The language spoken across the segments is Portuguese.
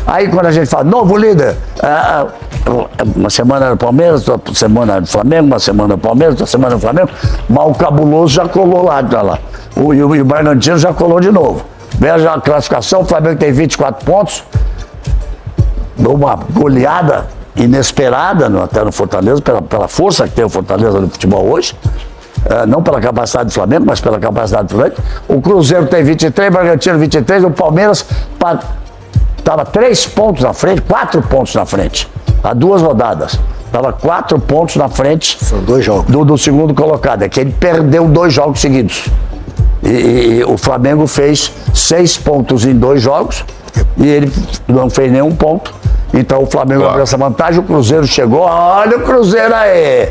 Aí quando a gente fala, novo líder, uma semana era Palmeiras, outra semana era Flamengo, uma semana Palmeiras, outra semana Flamengo, mas o Cabuloso já colou lá. E o Bragantino já colou de novo. Veja a classificação, o Flamengo tem 24 pontos, uma goleada inesperada até no Fortaleza, pela força que tem o Fortaleza no futebol hoje. Não pela capacidade do Flamengo, mas pela capacidade do Flamengo. O Cruzeiro tem 23, o Bragantino 23, o Palmeiras estava 3 pontos na frente, 4 pontos na frente, há 2 rodadas. Estava 4 pontos na frente. São 2 jogos. Do segundo colocado. É que ele perdeu 2 jogos seguidos. E o Flamengo fez 6 pontos em 2 jogos e ele não fez nenhum ponto. Então o Flamengo abriu essa vantagem, o Cruzeiro chegou, olha o Cruzeiro aí!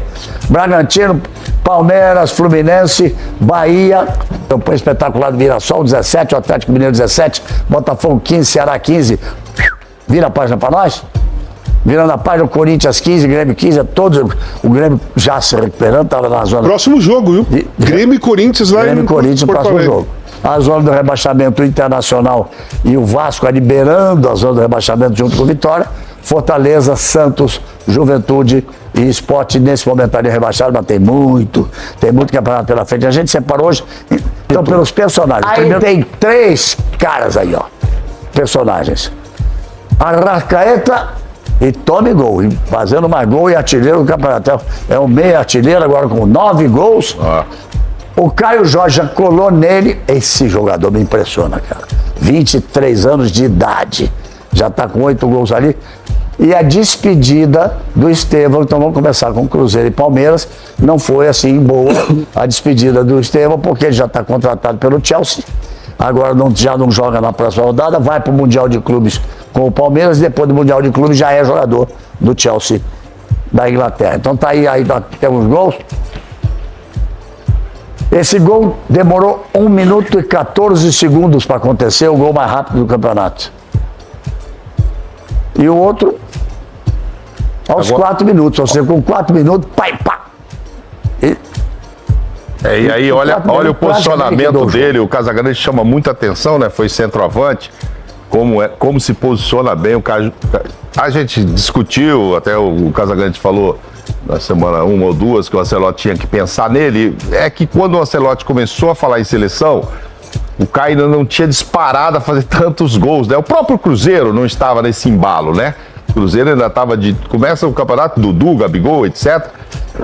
Bragantino, Palmeiras, Fluminense, Bahia, campanha espetacular do Mirassol, 17, o Atlético Mineiro 17, Botafogo 15, Ceará 15. Vira a página para nós? Virando a página, o Corinthians 15, Grêmio 15, todos, o Grêmio já se recuperando, estava na zona... Próximo jogo, viu? Grêmio e Corinthians lá Grêmio e Corinthians, próximo jogo. A zona do rebaixamento Internacional e o Vasco liberando a zona do rebaixamento junto com o Vitória. Fortaleza, Santos, Juventude e Sport nesse momento ali rebaixado, mas tem muito campeonato pela frente. A gente separou hoje, então, pelos personagens. Aí tem 3 caras aí, ó, personagens. Arrascaeta e tome gol, fazendo mais gol e artilheiro do campeonato. É um meio artilheiro agora com 9 gols. O Caio Jorge já colou nele. Esse jogador me impressiona, cara. 23 anos de idade. Já está com 8 gols ali. E a despedida do Estevão, então vamos começar com Cruzeiro e Palmeiras. Não foi assim boa a despedida do Estevão, porque ele já está contratado pelo Chelsea. Agora já não joga na próxima rodada, vai para o Mundial de Clubes com o Palmeiras. E depois do Mundial de Clubes já é jogador do Chelsea da Inglaterra. Então tá aí temos gols. Esse gol demorou 1 minuto e 14 segundos para acontecer, o gol mais rápido do campeonato. E o outro, aos 4 minutos, ou seja, com 4 minutos, pá! E aí, olha o posicionamento dele, o Casagrande chama muita atenção, né? Foi centroavante, como se posiciona bem o cara. A gente discutiu, até o Casagrande falou na semana 1 ou 2 que o Ancelotti tinha que pensar nele. É que quando o Ancelotti começou a falar em seleção, o Caio ainda não tinha disparado a fazer tantos gols, né? O próprio Cruzeiro não estava nesse embalo, né? O Cruzeiro ainda estava começa o campeonato, Dudu, Gabigol, etc.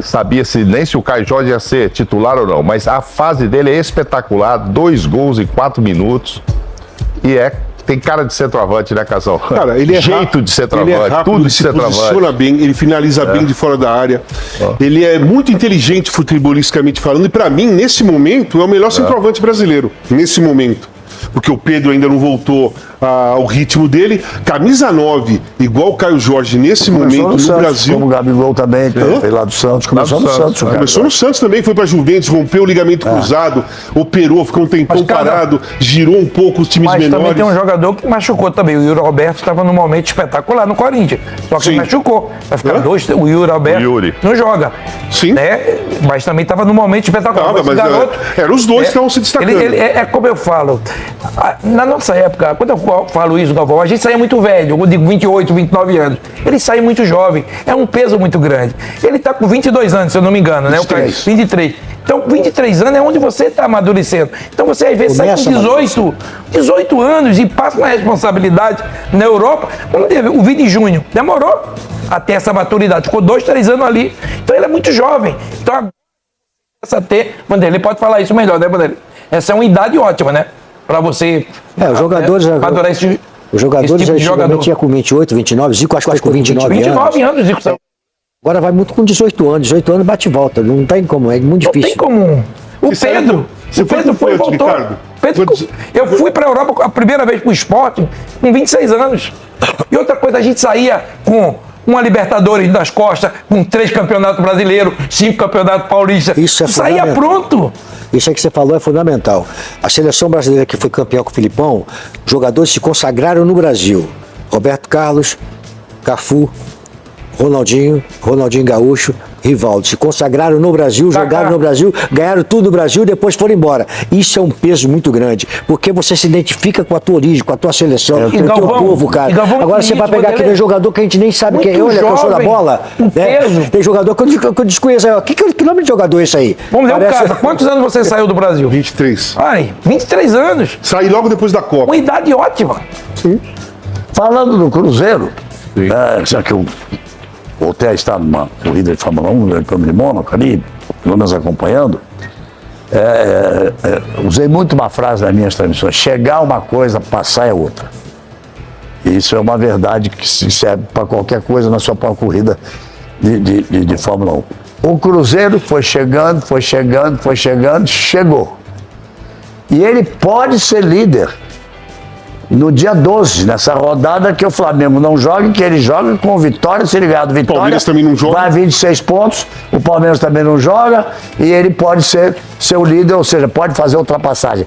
Sabia-se nem se o Caio Jorge ia ser titular ou não, mas a fase dele é espetacular, 2 gols em 4 minutos. E tem cara de centroavante, né, Casal? Cara, ele é jeito rápido, de centroavante, ele é rápido, tudo ele de se centroavante. posiciona bem, ele finaliza bem de fora da área. Ele é muito inteligente futebolisticamente falando, e pra mim, nesse momento, é o melhor centroavante brasileiro. Nesse momento. Porque o Pedro ainda não voltou ao ritmo dele. Camisa 9, igual o Caio Jorge nesse momento no Santos, Brasil. Como o Gabigol também, que veio lá do Santos. Começou no Santos. Começou no Santos também, foi pra Juventus, rompeu o ligamento cruzado, operou, ficou um tempão parado, girou um pouco os times menores. Mas também tem um jogador que machucou também. O Yuri Alberto estava num momento espetacular no Corinthians. Só que ele machucou. Vai ficar 2, o Yuri Alberto não joga. Sim. Né? Mas também estava num momento espetacular. Mas garoto, eram os dois que estavam se destacando. É como eu falo. Na nossa época, quando eu falo isso, Galvão, a gente saía muito velho, eu digo 28, 29 anos. Ele sai muito jovem, é um peso muito grande. Ele está com 22 anos, se eu não me engano, 23. Né? 23. Então, 23 anos é onde você está amadurecendo. Então, você às vezes sai com 18 anos e passa uma responsabilidade na Europa. Como teve o Vini Júnior, demorou até essa maturidade, ficou 2, 3 anos ali. Então, ele é muito jovem. Então, agora, Vanderlei pode falar isso melhor, né, Vanderlei? Essa é uma idade ótima, né? Para você... os jogadores... Os jogadores já antigamente iam com 28, 29, Zico acho que com 29 anos. 29 anos, Zico. Agora vai muito com 18 anos. 18 anos bate e volta. Não tem como, é muito difícil. Não tem como. O Pedro foi e voltou. Eu fui para a Europa a primeira vez para o esporte com 26 anos. E outra coisa, a gente saía com uma Libertadores das costas, com 3 campeonatos brasileiros, 5 campeonatos paulistas. Isso é saía pronto. Isso aí que você falou é fundamental. A seleção brasileira que foi campeão com o Filipão, jogadores se consagraram no Brasil. Roberto Carlos, Cafu, Ronaldinho Gaúcho, Rivaldo, se consagraram no Brasil, jogaram no Brasil, ganharam tudo no Brasil, depois foram embora. Isso é um peso muito grande, porque você se identifica com a tua origem, com a tua seleção, com o teu povo, cara. Agora você vai pegar aquele jogador que a gente nem sabe quem é, olha, que eu sou da bola. Né? Tem jogador que eu desconheço. Que nome de jogador é esse aí? Vamos ler o caso. Quantos anos você saiu do Brasil? 23. Ai, 23 anos. Saí logo depois da Copa. Uma idade ótima. Sim. Falando do Cruzeiro, já que eu voltei a estar numa corrida de Fórmula 1, de Mônaco ali, pelo menos acompanhando, usei muito uma frase nas minhas transmissões: chegar uma coisa, passar é outra. E isso é uma verdade que serve para qualquer coisa na sua própria corrida de Fórmula 1. O Cruzeiro foi chegando, chegou. E ele pode ser líder no dia 12, nessa rodada que o Flamengo não joga, que ele joga com Vitória. Se ele ganhar do Vitória, Palmeiras também não joga. vai 26 pontos, o Palmeiras também não joga, e ele pode ser o líder, ou seja, pode fazer ultrapassagem.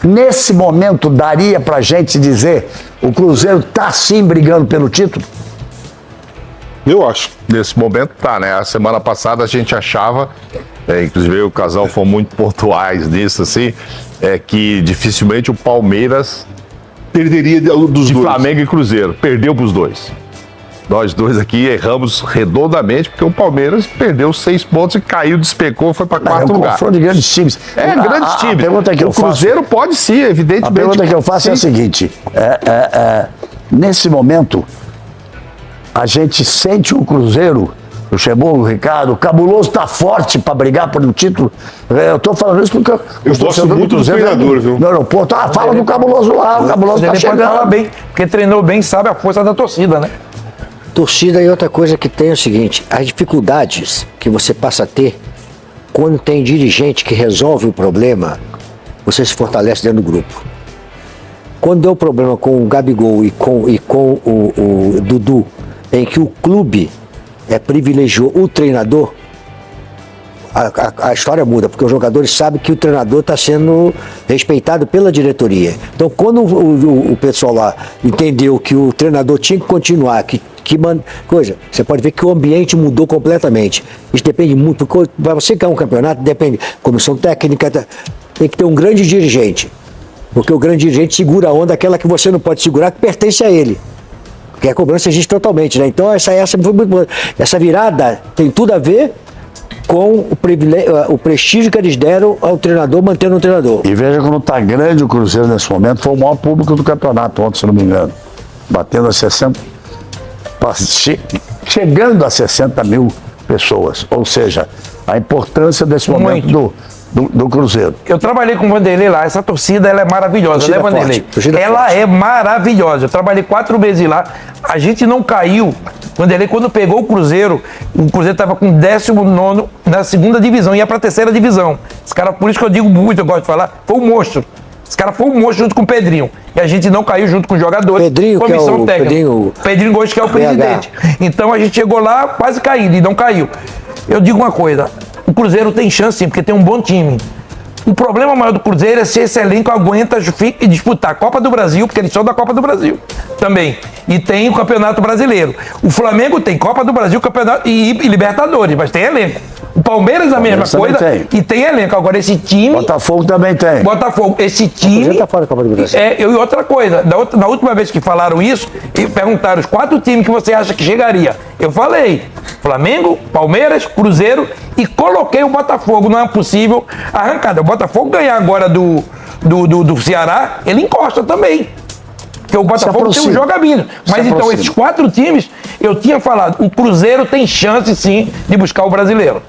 Nesse momento, daria pra gente dizer o Cruzeiro tá sim brigando pelo título? Eu acho. Nesse momento tá, né? A semana passada a gente achava, inclusive o casal foi muito pontuais nisso, assim, que dificilmente o Palmeiras Perderia dos de dois. Flamengo e Cruzeiro. Perdeu pros dois. Nós dois aqui erramos redondamente, porque o Palmeiras perdeu 6 pontos e caiu, despecou, foi para quarto lugar. Confronto de grandes times. Grandes times. A pergunta que eu o Cruzeiro faço, pode sim, evidentemente. A pergunta que eu faço é a seguinte: nesse momento, a gente sente o Cruzeiro, o Luxemburgo, o Ricardo, o Cabuloso está forte para brigar por um título. Eu estou falando isso porque eu gosto muito do treinador, viu? No aeroporto, fala do Cabuloso lá, o Cabuloso está chegando. Fala bem, porque treinou bem, sabe a força da torcida, né? Torcida, e outra coisa que tem é o seguinte: as dificuldades que você passa a ter quando tem dirigente que resolve o problema, você se fortalece dentro do grupo. Quando deu problema com o Gabigol e com o Dudu, em que o clube privilegiou o treinador, a história muda, porque os jogadores sabem que o treinador está sendo respeitado pela diretoria. Então, quando o pessoal lá entendeu que o treinador tinha que continuar, você pode ver que o ambiente mudou completamente. Isso depende muito, porque para você ganhar um campeonato, depende comissão técnica, tem que ter um grande dirigente, porque o grande dirigente segura a onda, aquela que você não pode segurar, que pertence a ele. Porque a cobrança existe totalmente, né? Então essa foi muito boa. Essa virada tem tudo a ver com o prestígio que eles deram ao treinador, mantendo o treinador. E veja como está grande o Cruzeiro nesse momento, foi o maior público do campeonato ontem, se não me engano. Batendo a 60, chegando a 60 mil pessoas. Ou seja, a importância desse momento do Cruzeiro. Eu trabalhei com o Vanderlei lá, essa torcida ela é maravilhosa, Torcida né, Vanderlei? Ela forte. é maravilhosa. Eu trabalhei 4 meses lá, a gente não caiu. Vanderlei, quando pegou o Cruzeiro estava com 19º na 2ª divisão, ia para a 3ª divisão. Esse cara, por isso que eu digo muito, eu gosto de falar, foi um monstro. Esse cara foi um monstro junto com o Pedrinho. E a gente não caiu junto com os jogadores. Pedrinho, comissão que é o técnica. Pedrinho Gomes, que é o presidente. Então a gente chegou lá quase caindo e não caiu. Eu digo uma coisa, o Cruzeiro tem chance sim, porque tem um bom time. O problema maior do Cruzeiro é se esse elenco aguenta disputar a Copa do Brasil, porque eles são da Copa do Brasil também. E tem o Campeonato Brasileiro. O Flamengo tem Copa do Brasil, Campeonato e Libertadores, mas tem elenco. O Palmeiras a mesma coisa e tem elenco. Agora esse time... Botafogo também tem. Botafogo, esse time... Tá fora da Copa do Brasil. E outra coisa, na última vez que falaram isso, perguntaram os 4 times que você acha que chegaria. Eu falei, Flamengo, Palmeiras, Cruzeiro e coloquei o Botafogo. Não é possível arrancada. O Botafogo ganhar agora do Ceará, ele encosta também. Porque o Botafogo tem um jogaminho. Mas então, esses 4 times, eu tinha falado, o Cruzeiro tem chance sim de buscar o brasileiro.